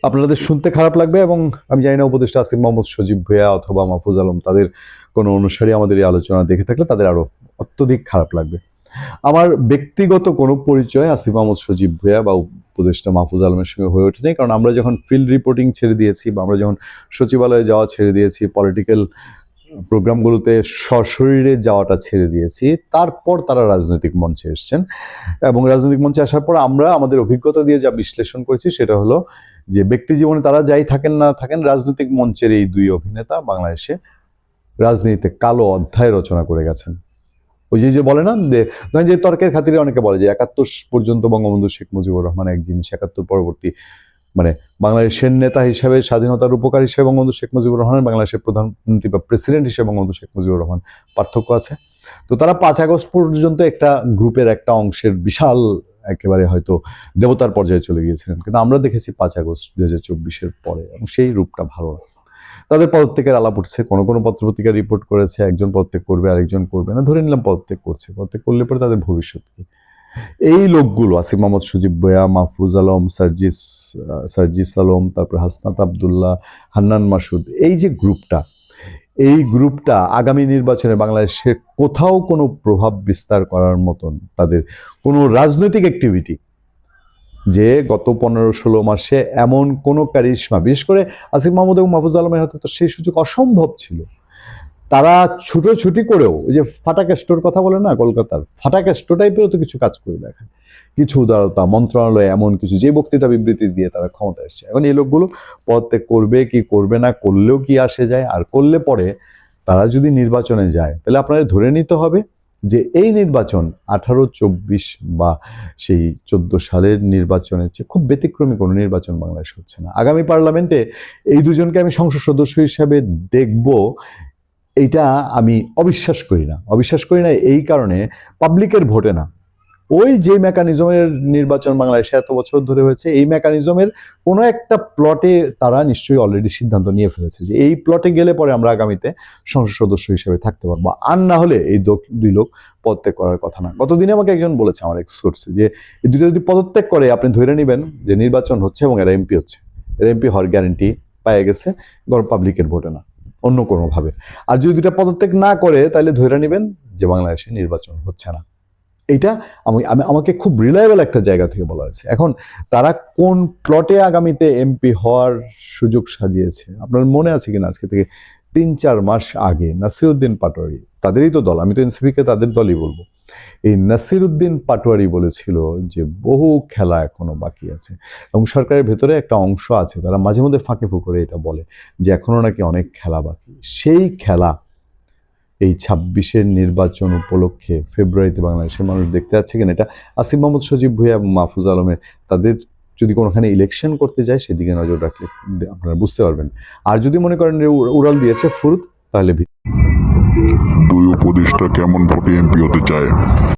আপনাদের শুনতে খারাপ লাগবে, এবং আমি জানি না উপদেষ্টা আসিফ মাহমুদ সজীব ভুঁইয়া অথবা মাহফুজ আলম তাদের কোনো অনুসারী আমাদের এই আলোচনা দেখে থাকলে তাদের আরো অত্যধিক খারাপ লাগবে। আমার ব্যক্তিগত কোনো পরিচয় আসিফ মাহমুদ সজীব ভুঁইয়া বা উপদেষ্টা মাহফুজ আলমের সঙ্গে হয়ে ওঠেনি, কারণ আমরা যখন ফিল্ড রিপোর্টিং ছেড়ে দিয়েছি বা আমরা যখন সচিবালয়ে যাওয়া ছেড়ে দিয়েছি, পলিটিক্যাল প্রোগ্রামগুলোতে সশরীরে যাওয়াটা ছেড়ে দিয়েছি, তারপর তারা রাজনৈতিক মঞ্চে এসছেন। এবং রাজনৈতিক মঞ্চে আসার পর আমরা আমাদের অভিজ্ঞতা দিয়ে যা বিশ্লেষণ করেছি সেটা হলো যে ব্যক্তি জীবনে তারা যাই থাকেন না থাকেন, রাজনৈতিক মঞ্চের এই দুই অভিনেতা বাংলাদেশে রাজনীতিতে কালো অধ্যায় রচনা করে গেছেন। ওই যে বলে না যে তর্কের খাতিরে অনেকে বলে যে ৭১ পর্যন্ত বঙ্গবন্ধু শেখ মুজিবুর রহমান এক জিনিস, ৭১ পরবর্তী মানে বাংলাদেশের নেতা হিসাবে, স্বাধীনতার উপকার হিসেবে বঙ্গবন্ধু শেখ মুজিবুর রহমান, বাংলাদেশের প্রধানমন্ত্রী বা প্রেসিডেন্ট হিসেবে বঙ্গবন্ধু শেখ মুজিবুর রহমান, পার্থক্য আছে। তো তারা ৫ আগস্ট পর্যন্ত একটা গ্রুপের একটা অংশের বিশাল একেবারে হয়তো দেবতার পর্যায়ে চলে গিয়েছিলেন, কিন্তু আমরা দেখেছি ৫ আগস্ট ২০২৪-এর পরে, এবং সেই রূপটা ভালো না। তাদের পদত্যাগের আলাপ উঠছে, কোনো কোনো পত্রপত্রিকা রিপোর্ট করেছে একজন পদত্যাগ করবে আরেকজন করবে না, ধরে নিলাম পদত্যাগ করছে। পদত্যাগ করলে পরে তাদের ভবিষ্যৎ কি? এই লোকগুলো আসিফ মাহমুদ সজীব ভুঁইয়া, মাহফুজ আলম, সার্জিস আলম, তারপর হাসনাত আবদুল্লাহ, হান্নান মাসুদ, এই যে গ্রুপটা, এই গ্রুপটা আগামী নির্বাচনে বাংলাদেশে কোথাও কোনো প্রভাব বিস্তার করার মতন তাদের কোনো রাজনৈতিক অ্যাক্টিভিটি, যে গত ১৫-১৬ মাসে এমন কোনো কারিশমা, বিশেষ করে আসিফ মাহমুদ এবং মাহফুজ আলমের হাতে তো সেই সুযোগ অসম্ভব ছিল। তারা ছুটোছুটি করেও, ওই যে ফাটাকা স্টোর কথা বলে না কলকাতার, ফাটাকা স্টোর টাইপেরও তো কিছু কাজ করে দেখায়, কিছু উদারতা, মন্ত্রণালয়ে এমন কিছু, যে বক্তৃতা বিবৃতি দিয়ে তারা ক্ষমতা এসছে। এখন এই লোকগুলো পদত্যাগ করবে কি করবে না, করলেও কি আসে যায়, আর করলে পরে তারা যদি নির্বাচনে যায় তাহলে আপনাদের ধরে নিতে হবে যে এই নির্বাচন ১৮-২৪ বা সেই ১৪ সালের নির্বাচনের চেয়ে খুব ব্যতিক্রমী কোনো নির্বাচন বাংলাদেশ হচ্ছে না। আগামী পার্লামেন্টে এই দুজনকে আমি সংসদ সদস্য হিসাবে দেখব, এইটা আমি অবিশ্বাস করি না এই কারণে, পাবলিকের ভোটে না, ওই যে মেকানিজমের নির্বাচন বাংলাদেশে এত বছর ধরে হয়েছে, এই মেকানিজমের কোনো একটা প্লটে তারা নিশ্চয়ই অলরেডি সিদ্ধান্ত নিয়ে ফেলেছে যে এই প্লটে গেলে পরে আমরা আগামীতে সংসদ সদস্য হিসেবে থাকতে পারবো, আর না হলে এই দুই লোক পদত্যাগ করার কথা না। গতদিনে আমাকে একজন বলেছে, আমার এক সোর্সে, যে এই দুটো যদি পদত্যাগ করে আপনি ধরে নেবেন যে নির্বাচন হচ্ছে এবং এরা এমপি হচ্ছে, এরা এমপি হওয়ার গ্যারেন্টি পায়ে গেছে, পাবলিকের ভোটে না, অন্য কোনোভাবে। আর যদি দুটা পদত্যাগ না করে তাহলে ধরে নেবেন যে বাংলাদেশে নির্বাচন হচ্ছে না। এইটা আমাকে খুব রিলায়েবল একটা জায়গা থেকে বলা হয়েছে। এখন তারা কোন প্লটে আগামীতে এমপি হওয়ার সুযোগ সাজিয়েছে আপনার মনে আছে কিনা? আজকে থেকে ৩-৪ মাস আগে নাসিরউদ্দিন পাটোয়ারি, তাদেরই তো দল, আমি তো এনসিপিকে তাদের দলই বলবো, এই নাসিরউদ্দিন পাটোয়ারি বলেছিল যে বহু খেলা এখনো বাকি আছে, এবং সরকারের ভেতরে একটা অংশ আছে তারা মাঝে মধ্যে ফাঁকে ফুঁকরে এটা বলে যে এখনো নাকি অনেক খেলা বাকি। সেই খেলা এই ২৬-এর নির্বাচন উপলক্ষে ফেব্রুয়ারিতে বাংলাদেশের মানুষ দেখতে যাচ্ছে কিনা, এটা আসিফ মাহমুদ সজীব ভুঁইয়া এবং মাহফুজ আলমের, তাদের যদি কোনোখানে ইলেকশন করতে যায় সেদিকে নজর রাখলে আপনারা বুঝতে পারবেন। আর যদি মনে করেন উড়াল দিয়েছে ফুরুত, তাহলে দুই উপদেষ্টা কেমন ভোটে এমপি হতে চায়?